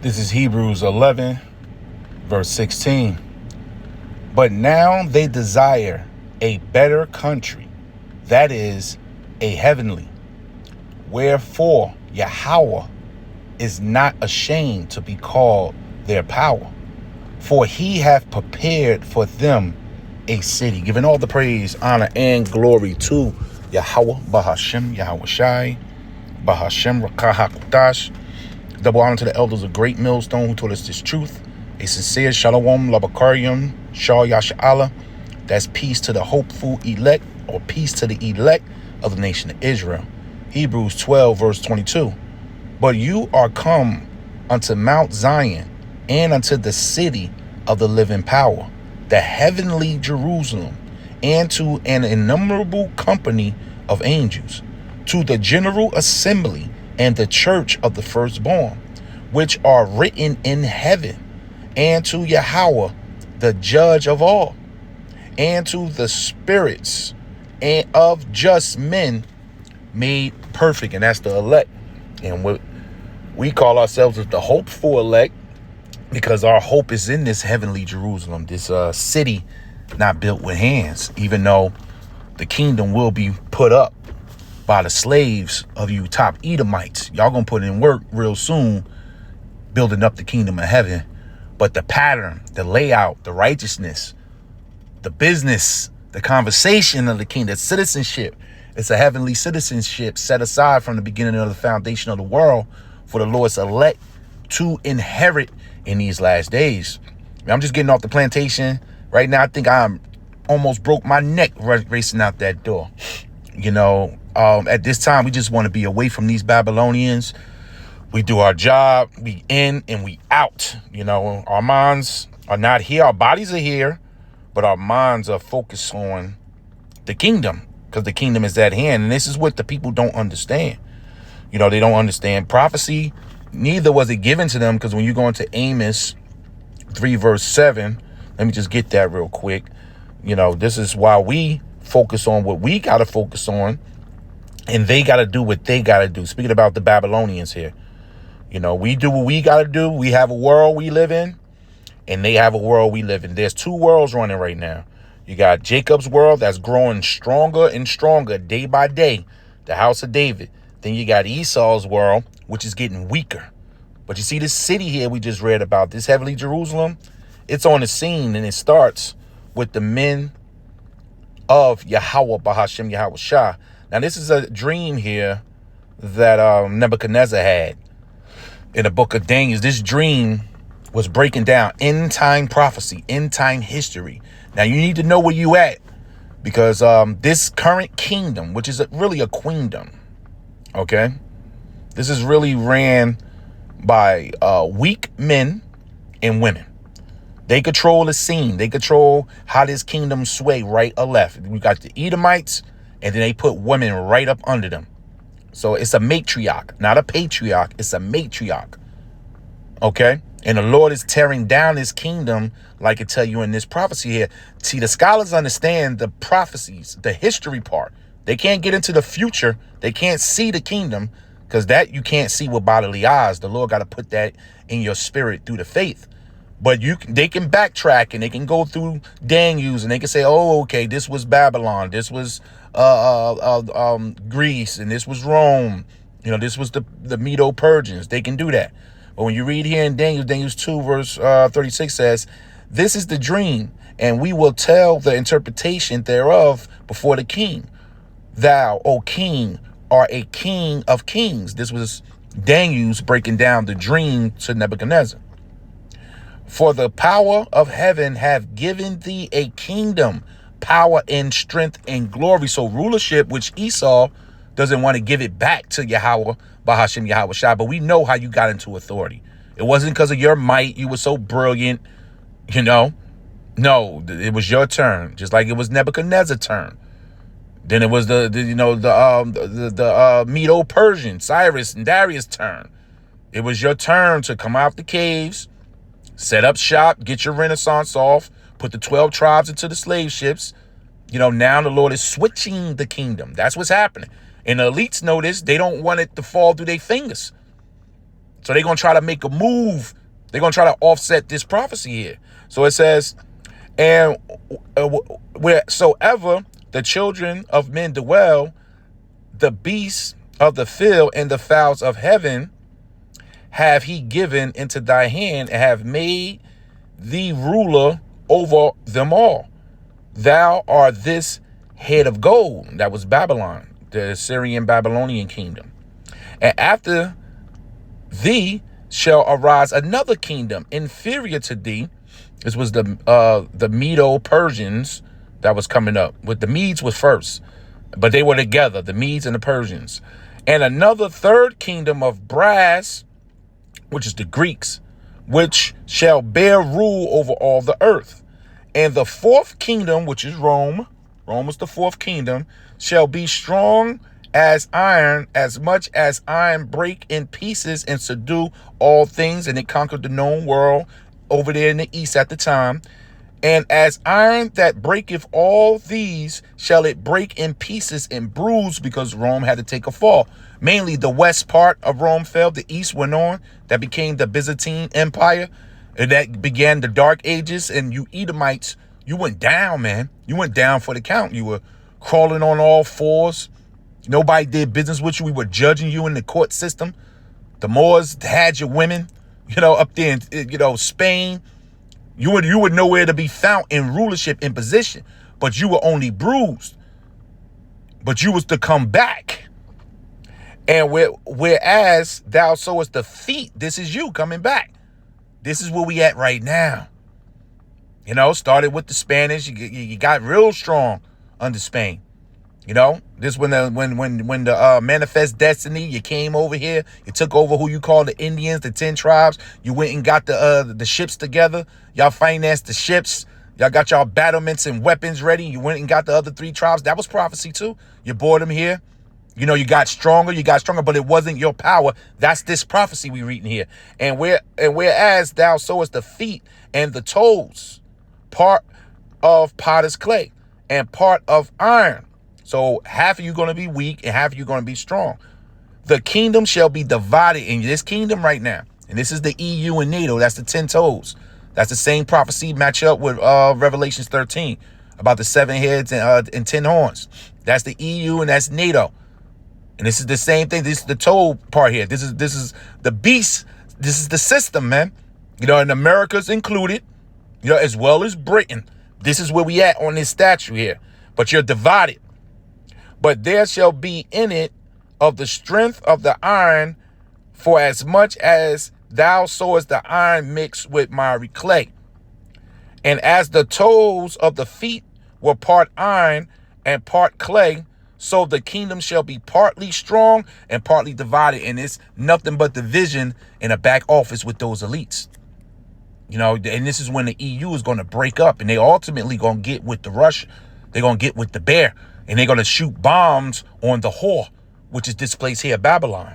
This is Hebrews 11, verse 16. But now they desire a better country, that is, a heavenly. Wherefore Yahweh is not ashamed to be called their power, for he hath prepared for them a city. Giving all the praise, honor, and glory to Yahweh, Bahashem, Yahweh Shai, Bahashem, Rakah HaKodash. Double honor to the elders of Great Millstone who told us this truth. A sincere Shalom, Labakarium, Shah Yasha'Allah. That's peace to the hopeful elect, or peace to the elect of the nation of Israel. Hebrews 12, verse 22. But you are come unto Mount Zion, and unto the city of the living power, the heavenly Jerusalem, and to an innumerable company of angels, to the general assembly and the church of the firstborn, which are written in heaven, and to Yahweh, the judge of all, and to the spirits and of just men made perfect. And that's the elect. And what we call ourselves is the hopeful elect, because our hope is in this heavenly Jerusalem, this city not built with hands, even though the kingdom will be put up by the slaves of you top Edomites. Y'all gonna put in work real soon, building up the kingdom of heaven. But the pattern, the layout, the righteousness, the business, the conversation of the kingdom, the citizenship, it's a heavenly citizenship set aside from the beginning of the foundation of the world for the Lord's elect to inherit in these last days. I'm just getting off the plantation right now. I think I'm almost broke my neck racing out that door. At this time, we just want to be away from these Babylonians. We do our job, we in and we out. Our minds are not here. Our bodies are here, but our minds are focused on the kingdom, because the kingdom is at hand. And this is what the people don't understand. They don't understand prophecy. Neither was it given to them, because when you go into Amos 3 verse 7, let me just get that real quick. This is why we focus on what we got to focus on, and they got to do what they got to do. Speaking about the Babylonians here, we do what we got to do. We have a world we live in, and they have a world we live in. There's two worlds running right now. You got Jacob's world that's growing stronger and stronger day by day, the house of David. Then you got Esau's world, which is getting weaker. But you see this city here we just read about, this heavenly Jerusalem, it's on the scene, and it starts with the men of Yahweh, Bahashem, Yahweh Shah. Now, this is a dream here that Nebuchadnezzar had in the book of Daniel. This dream was breaking down end-time prophecy, end-time history. Now, you need to know where you at, because this current kingdom, which is really a queendom, okay? This is really ran by weak men and women. They control the scene. They control how this kingdom sway right or left. We got the Edomites, and then they put women right up under them. So it's a matriarch, not a patriarch. It's a matriarch. Okay? And the Lord is tearing down his kingdom, like I tell you in this prophecy here. See, the scholars understand the prophecies, the history part. They can't get into the future. They can't see the kingdom, because that you can't see with bodily eyes. The Lord got to put that in your spirit through the faith. But they can backtrack, and they can go through Daniels, and they can say, oh, okay, this was Babylon, this was Greece, and this was Rome. This was the Medo-Persians. They can do that. But when you read here in Daniels 2 verse 36 says, this is the dream, and we will tell the interpretation thereof before the king. Thou, O king, art a king of kings. This was Daniels breaking down the dream to Nebuchadnezzar. For the power of heaven have given thee a kingdom, power and strength and glory. So rulership, which Esau doesn't want to give it back to Yahweh, Bahashem, Yahweh Shai. But we know how you got into authority. It wasn't because of your might. You were so brilliant, No, it was your turn, just like it was Nebuchadnezzar's turn. Then it was the Medo-Persian, Cyrus and Darius' turn. It was your turn to come out the caves, set up shop, get your Renaissance off, put the 12 tribes into the slave ships. Now the Lord is switching the kingdom. That's what's happening. And the elites know this. They don't want it to fall through their fingers. So they're going to try to make a move. They're going to try to offset this prophecy here. So it says, and wheresoever the children of men dwell, the beasts of the field and the fowls of heaven have he given into thy hand, and have made thee ruler over them all. Thou art this head of gold. That was Babylon, the Assyrian Babylonian kingdom. And after thee shall arise another kingdom inferior to thee. This was the Medo-Persians that was coming up. With the Medes was first, but they were together, the Medes and the Persians. And another third kingdom of brass, which is the Greeks, which shall bear rule over all the earth. And the fourth kingdom, which is Rome is the fourth kingdom, shall be strong as iron, as much as iron break in pieces and subdue all things. And it conquered the known world over there in the east at the time. And as iron that breaketh all these, shall it break in pieces and bruise, because Rome had to take a fall. Mainly the west part of Rome fell, the east went on. That became the Byzantine Empire. And that began the Dark Ages. And you Edomites, you went down, man. You went down for the count. You were crawling on all fours. Nobody did business with you. We were judging you in the court system. The Moors had your women, up there in, Spain. You were nowhere to be found in rulership in position, but you were only bruised. But you was to come back. And whereas thou sowest the feet, this is you coming back. This is where we at right now. Started with the Spanish. You got real strong under Spain. This when the Manifest Destiny, you came over here, you took over who you call the Indians, the 10 tribes. You went and got the ships together. Y'all financed the ships. Y'all got y'all battlements and weapons ready. You went and got the other 3 tribes. That was prophecy too. You brought them here. You got stronger, but it wasn't your power. That's this prophecy we reading here. And whereas thou sowest the feet and the toes, part of potter's clay and part of iron. So half of you going to be weak and half of you going to be strong. The kingdom shall be divided in this kingdom right now. And this is the EU and NATO. That's the 10 toes. That's the same prophecy match up with Revelations 13 about the 7 heads and 10 horns. That's the EU and that's NATO. And this is the same thing. This is the toe part here. This is the beast. This is the system, man. And America's included, as well as Britain. This is where we at on this statue here. But you're divided. But there shall be in it of the strength of the iron, for as much as thou sowest the iron mixed with miry clay. And as the toes of the feet were part iron and part clay, so the kingdom shall be partly strong and partly divided. And it's nothing but division in a back office with those elites. And this is when the EU is going to break up, and they ultimately going to get with the Russia. They're going to get with the bear, and they're going to shoot bombs on the whore, which is this place here, Babylon.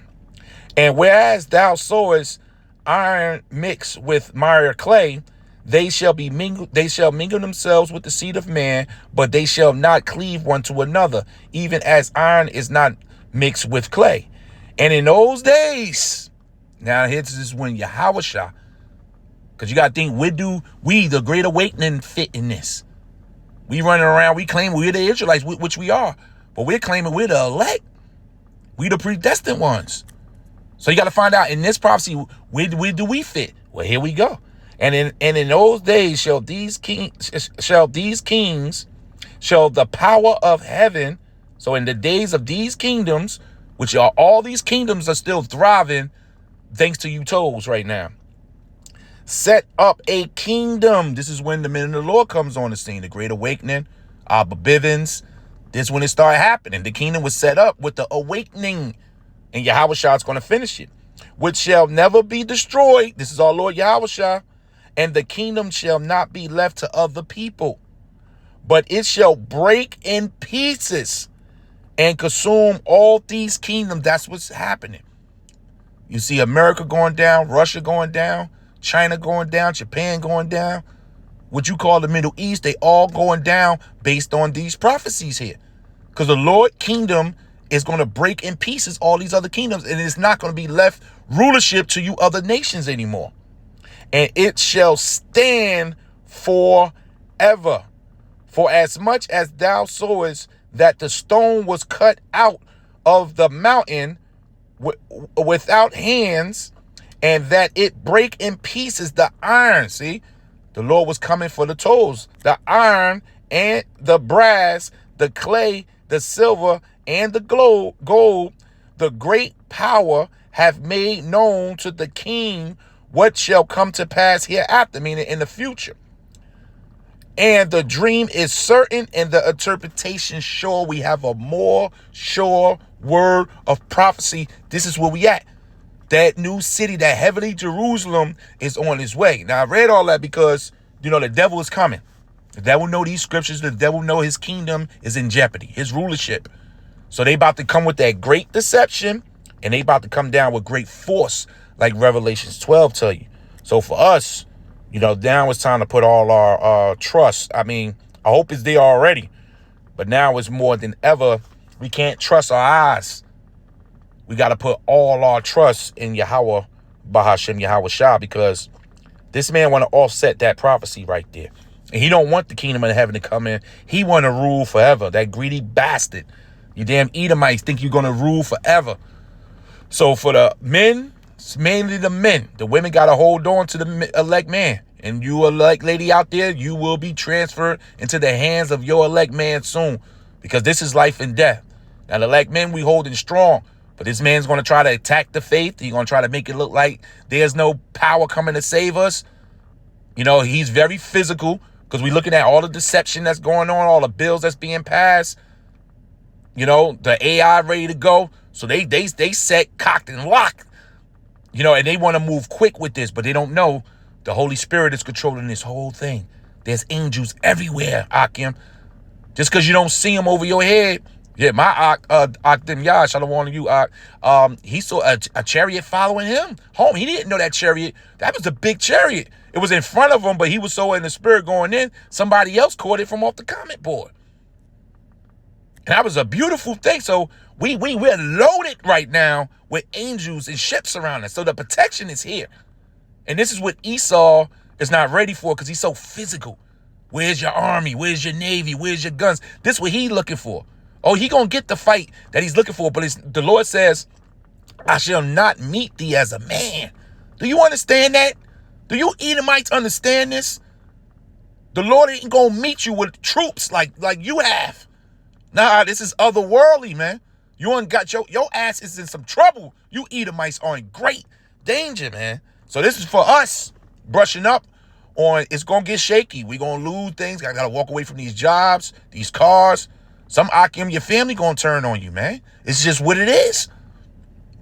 And whereas thou sowest iron mixed with mire clay, they shall mingle themselves with the seed of man, but they shall not cleave one to another, even as iron is not mixed with clay. And in those days, now this is when Yahushua, because you got to think, where do we, the Great Awakening, fit in this? We running around, we claim we're the Israelites, which we are, but we're claiming we're the elect. We the predestined ones. So you got to find out in this prophecy, where do we fit? Well, here we go. And in those days shall the power of heaven. So in the days of these kingdoms, which are all these kingdoms are still thriving, thanks to you toes right now. Set up a kingdom. This is when the men of the Lord comes on the scene. The Great Awakening, Abba Bivens. This is when it started happening. The kingdom was set up with the awakening. And Yahushua is going to finish it. Which shall never be destroyed. This is our Lord Yahushua. And the kingdom shall not be left to other people, but it shall break in pieces and consume all these kingdoms. That's what's happening. You see America going down, Russia going down, China going down, Japan going down. What you call the Middle East, they all going down based on these prophecies here. Because the Lord kingdom is going to break in pieces all these other kingdoms, and it's not going to be left rulership to you other nations anymore. And it shall stand forever. For as much as thou sawest that the stone was cut out of the mountain without hands, and that it break in pieces the iron. See, the Lord was coming for the tools, the iron and the brass, the clay, the silver, and the gold. The great power have made known to the king what shall come to pass hereafter, meaning in the future. And the dream is certain and the interpretation sure. We have a more sure word of prophecy. This is where we at. That new city, that heavenly Jerusalem, is on its way. Now, I read all that because, the devil is coming. The devil know these scriptures. The devil know his kingdom is in jeopardy, his rulership. So they about to come with that great deception, and they about to come down with great force, like Revelations 12 tell you. So for us, now it's time to put all our trust. I mean, I hope it's there already, but now it's more than ever. We can't trust our eyes. We got to put all our trust in Yahweh, Bahashem, Yahweh Shah, because this man want to offset that prophecy right there. And he don't want the kingdom of heaven to come in. He want to rule forever. That greedy bastard. You damn Edomites think you're going to rule forever. So for the men, it's mainly the men. The women got to hold on to the elect man. And you elect lady out there, you will be transferred into the hands of your elect man soon. Because this is life and death. Now the elect men, we holding strong. But this man's going to try to attack the faith. He's going to try to make it look like there's no power coming to save us. He's very physical because we're looking at all the deception that's going on, all the bills that's being passed. The AI ready to go. So they set, cocked, and locked. And they want to move quick with this, but they don't know the Holy Spirit is controlling this whole thing. There's angels everywhere, Akim. Just because you don't see them over your head. Yeah, my Akim Yah, shalom to you, he saw a chariot following him home. He didn't know that chariot. That was a big chariot. It was in front of him, but he was so in the spirit going in, somebody else caught it from off the comment board. And that was a beautiful thing. So we're loaded right now with angels and ships around us. So the protection is here. And this is what Esau is not ready for because he's so physical. Where's your army? Where's your navy? Where's your guns? This is what he's looking for. Oh, he gonna get the fight that he's looking for. But the Lord says, I shall not meet thee as a man. Do you understand that? Do you Edomites understand this? The Lord ain't gonna meet you with troops like you have. Nah, this is otherworldly, man. You ain't got your ass is in some trouble. You Edomites are in great danger, man. So this is for us brushing up on it's gonna get shaky. We're gonna lose things. I gotta walk away from these jobs, these cars. Some Akim, your family gonna turn on you, man. It's just what it is.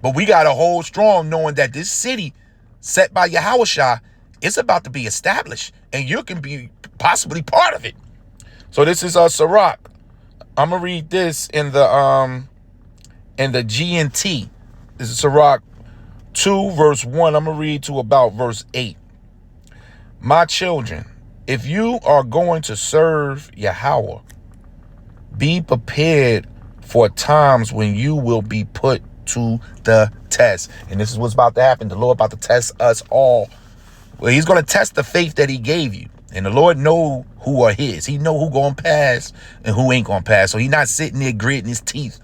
But we gotta hold strong knowing that this city set by Yahweh Shah is about to be established. And you can be possibly part of it. So this is Sirach. I'm gonna read this in the GNT. This is Sirach 2 verse 1. I'm gonna read to about verse 8. My children, if you are going to serve Yahweh, be prepared for times when you will be put to the test. And this is what's about to happen. The Lord about to test us all. Well, he's going to test the faith that he gave you. And the Lord know who are his. He know who going to pass and who ain't going to pass. So he's not sitting there gritting his teeth.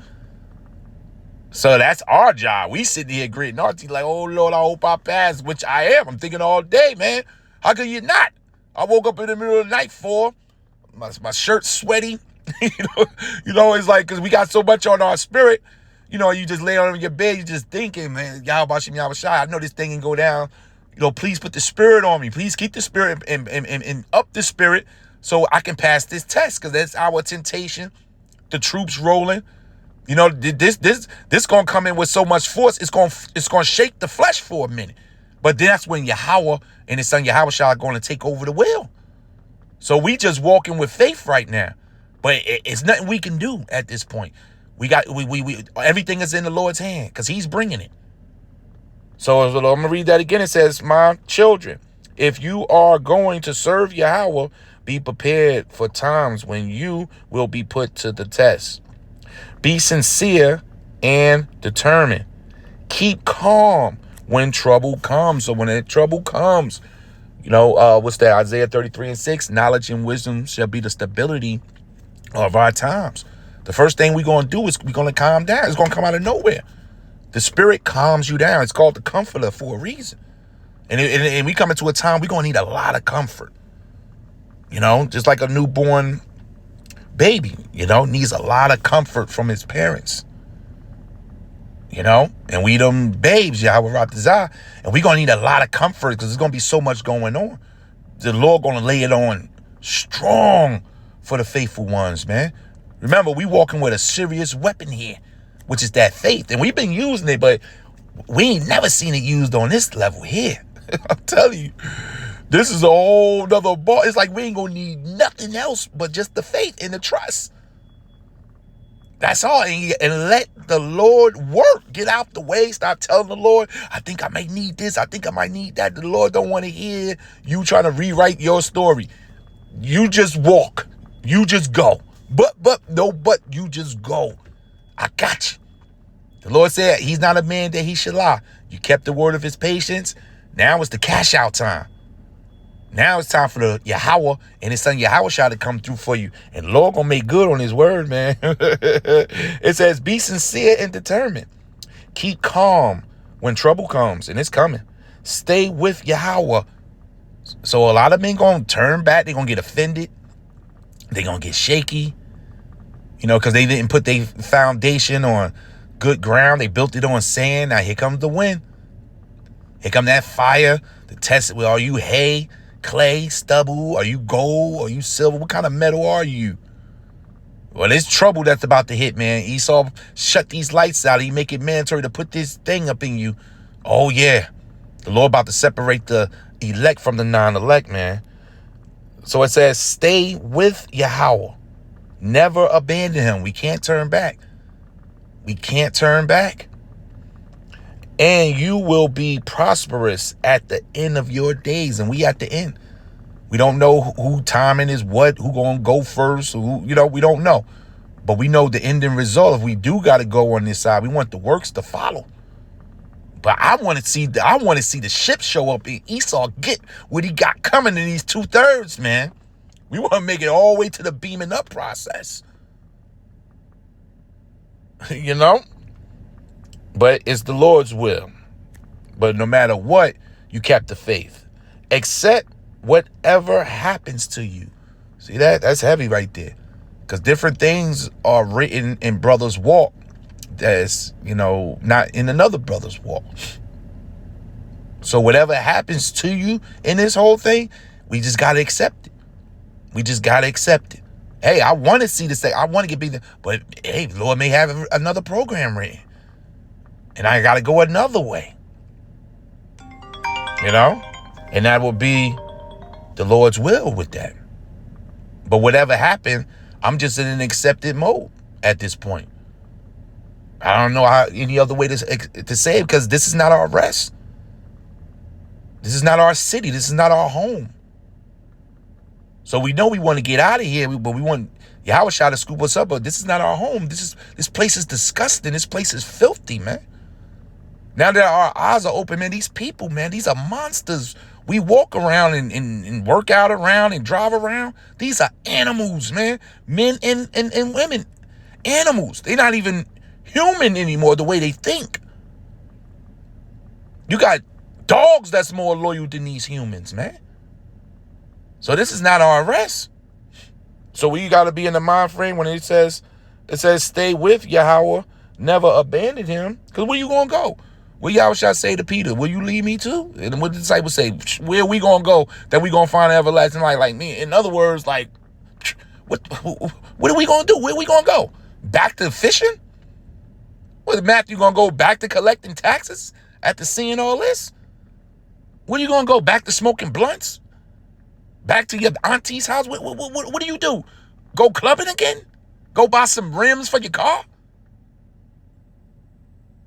So that's our job. We sitting here gritting our teeth like, oh, Lord, I hope I pass, which I am. I'm thinking all day, man. How could you not? I woke up in the middle of the night my shirt's sweaty. It's like, because we got so much on our spirit, you just lay on your bed, you just thinking, man, Yahweh Shem Yahweh Shai, I know this thing can go down. Please put the spirit on me. Please keep the spirit and up the spirit so I can pass this test, because that's our temptation. The troops rolling. This gonna come in with so much force, it's gonna shake the flesh for a minute. But then that's when Yahweh and his son Yahweh Shai are gonna take over the wheel. So we just walking with faith right now. But it's nothing we can do at this point. We everything is in the Lord's hand because he's bringing it. So I'm going to read that again. It says, my children, if you are going to serve Yahweh, be prepared for times when you will be put to the test. Be sincere and determined. Keep calm when trouble comes. So when that trouble comes, what's that? Isaiah 33:6, knowledge and wisdom shall be the stability of our times. The first thing we're going to do is we're going to calm down. It's going to come out of nowhere. The Spirit calms you down. It's called the Comforter for a reason. And we come into a time we're going to need a lot of comfort. Just like a newborn baby, needs a lot of comfort from his parents. And we them babes, Yahweh Ratazah, and we're going to need a lot of comfort because there's going to be so much going on. The Lord going to lay it on strong for the faithful ones, man. Remember, we walking with a serious weapon here, which is that faith. And we've been using it, but we ain't never seen it used on this level here. I'm telling you, this is a whole nother ball. It's like we ain't going to need nothing else but just the faith and the trust. That's all. And let the Lord work. Get out the way. Stop telling the Lord, I think I might need this. I think I might need that. The Lord don't want to hear you trying to rewrite your story. You just walk. You just go. But you just go. I got you. The Lord said he's not a man that he should lie. You kept the word of his patience. Now it's the cash out time. Now it's time for the Yahweh and his son Yahweh shall to come through for you. And the Lord gonna make good on his word, man. It says, be sincere and determined. Keep calm when trouble comes, and it's coming. Stay with Yahweh. So a lot of men gonna turn back. They're gonna get offended. They're gonna get shaky. Because they didn't put their foundation on good ground. They built it on sand. Now here comes the wind. Here come that fire. The test, well, are you hay, clay, stubble? Are you gold? Are you silver? What kind of metal are you? Well, there's trouble that's about to hit, man. Esau shut these lights out. He make it mandatory to put this thing up in you. Oh, yeah. The Lord about to separate the elect from the non-elect, man. So it says, stay with Yahweh. Never abandon him. We can't turn back. We can't turn back. And you will be prosperous at the end of your days. And we at the end. We don't know who timing is what, who going to go first. Who, we don't know. But we know the ending result. If we do got to go on this side, we want the works to follow. But I want to see the ship show up and Esau get what he got coming in these 2/3, man. We want to make it all the way to the beaming up process. But it's the Lord's will. But no matter what, you kept the faith. Accept whatever happens to you. See that? That's heavy right there. Because different things are written in brother's walk that's, not in another brother's walk. So whatever happens to you in this whole thing, we just got to accept it. We just got to accept it. Hey, I want to see this thing. I want to get big. But, hey, the Lord may have another program written. And I got to go another way. And that will be the Lord's will with that. But whatever happened, I'm just in an accepted mode at this point. I don't know any other way to say it, because this is not our rest. This is not our city. This is not our home. So we know we want to get out of here, but we want Yahweh to scoop us up. But this is not our home. This place is disgusting. This place is filthy, man. Now that our eyes are open, man, these people, man, these are monsters. We walk around and work out around and drive around. These are animals, man. Men and women. Animals. They're not even human anymore the way they think. You got dogs that's more loyal than these humans, man. So this is not our rest. So we got to be in the mind frame when it says stay with Yahweh, never abandon him. Because where you going to go? What Yahweh shall say to Peter? Will you leave me too? And what the disciples say, where we going to go that we going to find everlasting life like me? In other words, like, what are we going to do? Where we going to go? Back to fishing? What, Matthew going to go back to collecting taxes after seeing all this? Where you going to go? Back to smoking blunts? Back to your auntie's house? What do you do? Go clubbing again? Go buy some rims for your car?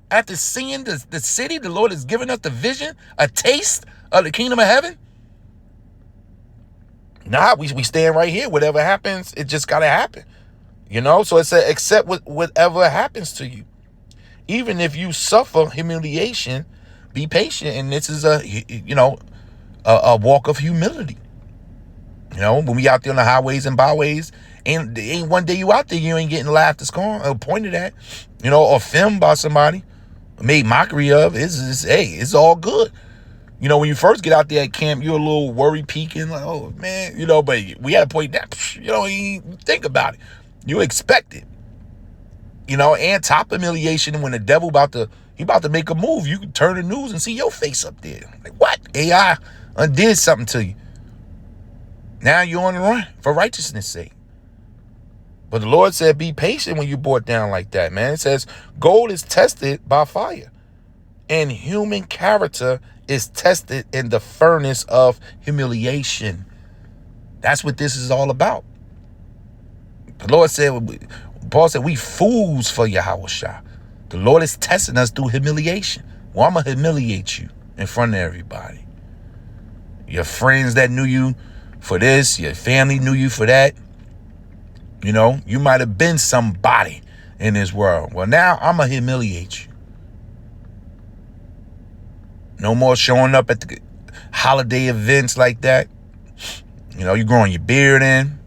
After seeing the city, the Lord has given us the vision, a taste of the kingdom of heaven? Nah, we stand right here. Whatever happens, it just got to happen. So it said, accept whatever happens to you. even if you suffer humiliation, be patient. And this is a walk of humility. When we out there on the highways and byways, ain't one day you out there you ain't getting laughed at, scorn, or pointed at, or filmed by somebody, made mockery of. It's all good. When you first get out there at camp, you're a little worry peeking, like, oh man, but we had to point that, you think about it. You expect it. And top humiliation when the devil about to make a move. You can turn the news and see your face up there. Like, what? AI undid something to you. Now you're on the run for righteousness' sake. But the Lord said, be patient when you're brought down like that, man. It says, gold is tested by fire, and human character is tested in the furnace of humiliation. That's what this is all about. The Lord said, Paul said, we fools for Yahushua. The Lord is testing us through humiliation. Well, I'm going to humiliate you in front of everybody. Your friends that knew you for this, your family knew you for that. You might have been somebody in this world. Well, now I'm going to humiliate you. No more showing up at the holiday events like that. You growing your beard in.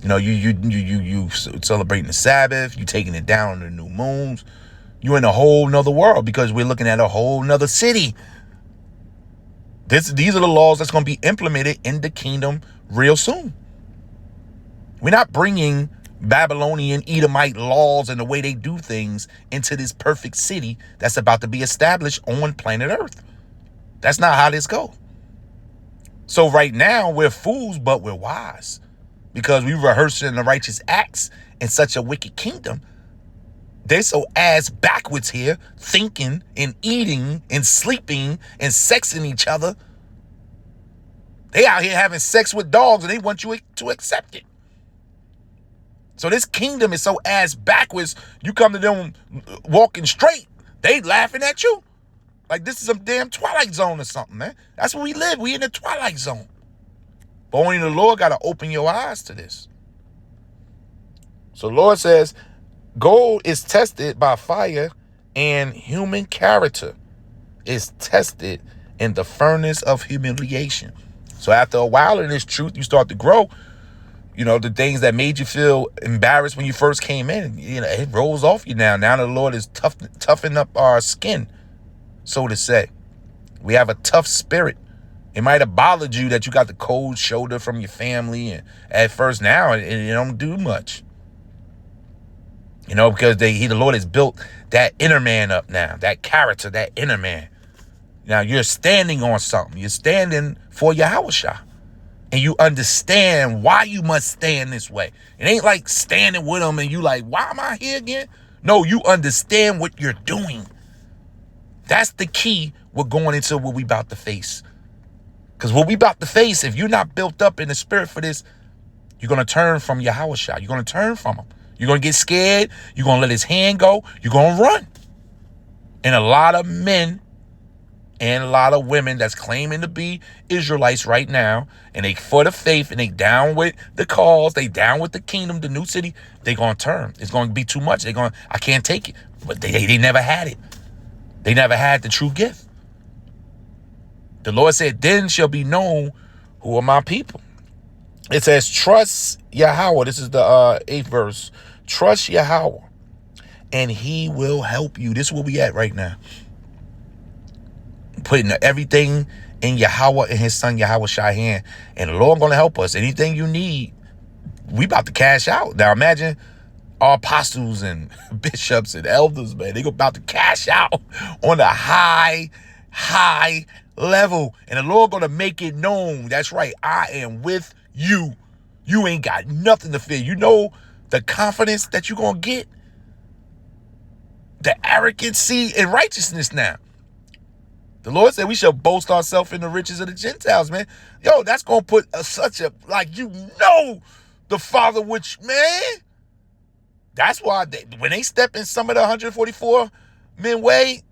You celebrating the Sabbath. You taking it down on the new moons. You in a whole nother world because we're looking at a whole nother city. These are the laws that's going to be implemented in the kingdom real soon. We're not bringing Babylonian Edomite laws and the way they do things into this perfect city that's about to be established on planet Earth. That's not how this goes. So right now we're fools, but we're wise because we rehearsing the righteous acts in such a wicked kingdom. They're so ass backwards here, thinking and eating and sleeping and sexing each other. They out here having sex with dogs and they want you to accept it. So this kingdom is so ass backwards, you come to them walking straight, they laughing at you. Like this is some damn Twilight Zone or something, man. That's where we live. We in the Twilight Zone. But only the Lord got to open your eyes to this. So the Lord says, gold is tested by fire and human character is tested in the furnace of humiliation. So after a while in this truth, you start to grow. The things that made you feel embarrassed when you first came in, it rolls off you now. Now the Lord is toughen up our skin, so to say. We have a tough spirit. It might have bothered you that you got the cold shoulder from your family, and at first now it don't do much. Because the Lord has built that inner man up now, that character, that inner man. Now you're standing on something. You're standing for Yahushua. And you understand why you must stand this way. It ain't like standing with him and you like, why am I here again? No, you understand what you're doing. That's the key. We're going into what we about to face. Because what we about to face, if you're not built up in the spirit for this, you're going to turn from Yahushua. You're going to turn from him. You're going to get scared. You're going to let his hand go. You're going to run. And a lot of men and a lot of women that's claiming to be Israelites right now, and they for the faith, and they down with the cause, they down with the kingdom, the new city, they gonna turn. It's gonna be too much. I can't take it. But they never had it. They never had the true gift. The Lord said, then shall be known who are my people. It says, trust Yahweh. This is the 8th verse. Trust Yahweh, and he will help you. This is where we at right now. Putting everything in Yahweh and his son Yahushua hand, and the Lord going to help us. Anything you need, we about to cash out. Now imagine our apostles and bishops and elders, man. They about to cash out on a high level, and the Lord going to make it known. That's right. I am with you. You ain't got nothing to fear. The confidence that you're going to get, the arrogancy and righteousness now. The Lord said we shall boast ourselves in the riches of the Gentiles, man. Yo, that's going to put the Father, which, man, that's why when they step in some of the 144 men way,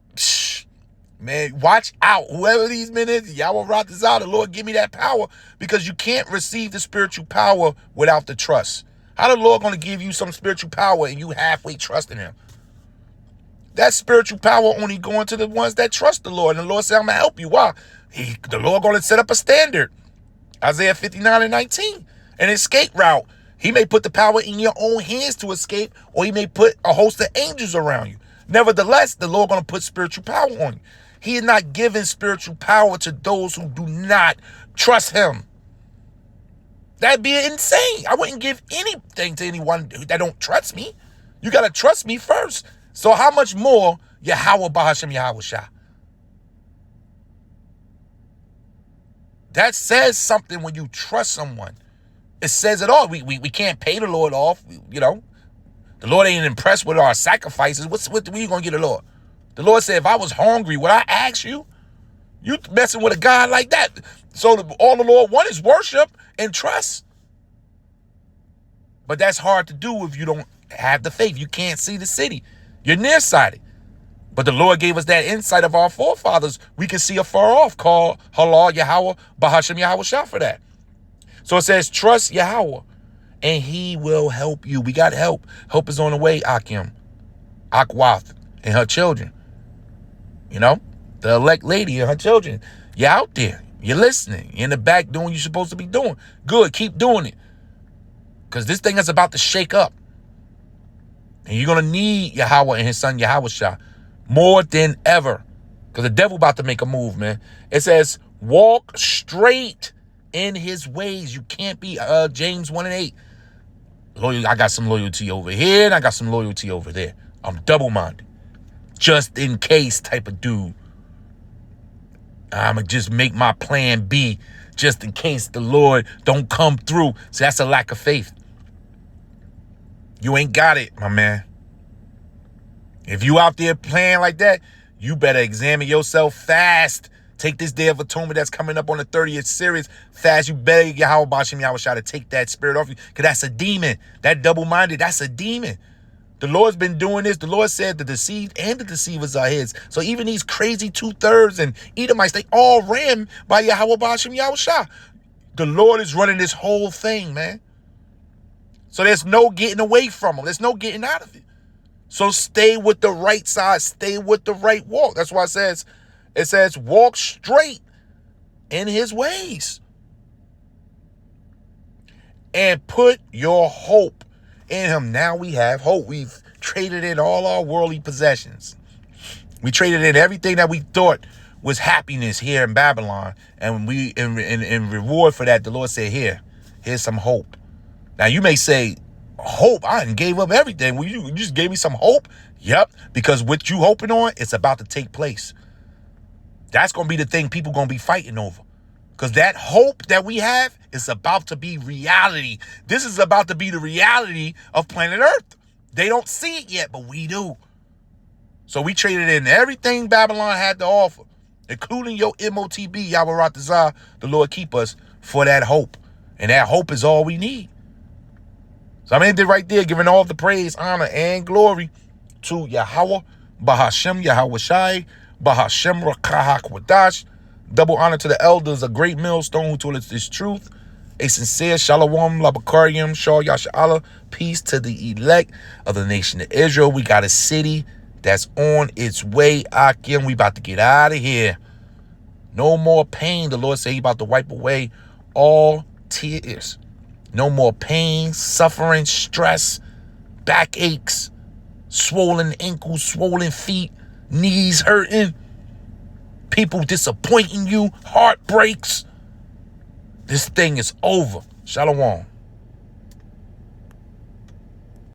man, watch out. Whoever these men is, Yahweh wrought this out. The Lord give me that power, because you can't receive the spiritual power without the trust. How the Lord going to give you some spiritual power and you halfway trusting him? That spiritual power only going to the ones that trust the Lord. And the Lord said, I'm going to help you. Why? The Lord going to set up a standard. Isaiah 59:19. An escape route. He may put the power in your own hands to escape, or he may put a host of angels around you. Nevertheless, the Lord going to put spiritual power on you. He is not giving spiritual power to those who do not trust him. That'd be insane. I wouldn't give anything to anyone that don't trust me. You got to trust me first. So how much more Yahweh Bahashem Yahweh Shah? That says something when you trust someone. It says it all. We can't pay the Lord off, you know. The Lord ain't impressed with our sacrifices. What are you going to get the Lord? The Lord said, if I was hungry, would I ask you? You messing with a God like that. So all the Lord wants is worship and trust. But that's hard to do if you don't have the faith. You can't see the city. You're nearsighted. But the Lord gave us that insight of our forefathers. We can see afar off, called Halal Yahweh Bahashem Yahweh Shah for that. So it says, trust Yahweh, and he will help you. We got help. Help is on the way, Akim, Akwath, and her children. You know, the elect lady and her children. You're out there. You're listening. You're in the back doing what you're supposed to be doing. Good. Keep doing it. Because this thing is about to shake up. And you're going to need Yahweh and his son Yahweh Shah more than ever. Because the devil about to make a move, man. It says, walk straight in his ways. You can't be James 1:8. Loyal. I got some loyalty over here and I got some loyalty over there. I'm double-minded. Just in case type of dude. I'm going to just make my plan B just in case the Lord don't come through. So that's a lack of faith. You ain't got it, my man. If you out there playing like that, you better examine yourself fast. Take this Day of Atonement that's coming up on the 30th series fast. You better get Yahweh Bashem Yahweh Shah to take that spirit off you, because that's a demon. That double-minded, that's a demon. The Lord's been doing this. The Lord said the deceived and the deceivers are his. So even these crazy 2/3 and Edomites, they all ran by Yahweh Bashem Yahweh Shah. The Lord is running this whole thing, man. So there's no getting away from him. There's no getting out of it. So stay with the right side. Stay with the right walk. That's why it says walk straight in his ways. And put your hope in him. Now we have hope. We've traded in all our worldly possessions. We traded in everything that we thought was happiness here in Babylon. And we, in reward for that, the Lord said, here's some hope. Now you may say, hope? I done gave up everything. Well, you just gave me some hope? Yep. Because what you hoping on, it's about to take place. That's going to be the thing people going to be fighting over. Because that hope that we have is about to be reality. This is about to be the reality of planet Earth. They don't see it yet, but we do. So we traded in everything Babylon had to offer, including your MOTB, Yahweh Ratazah, the Lord keep us, for that hope. And that hope is all we need. So I'm ending right there, giving all the praise, honor, and glory to Yahweh, Bahashem, Yahweh Shai, Bahashem, Rakahak Wadash. Double honor to the elders, a great millstone who told us this truth. A sincere Shalom, Labakarium, Shah Yasha'Allah. Peace to the elect of the nation of Israel. We got a city that's on its way. Akim, we about to get out of here. No more pain. The Lord said he about to wipe away all tears. No more pain, suffering, stress, backaches, swollen ankles, swollen feet, knees hurting, people disappointing you, heartbreaks. This thing is over. Shalom.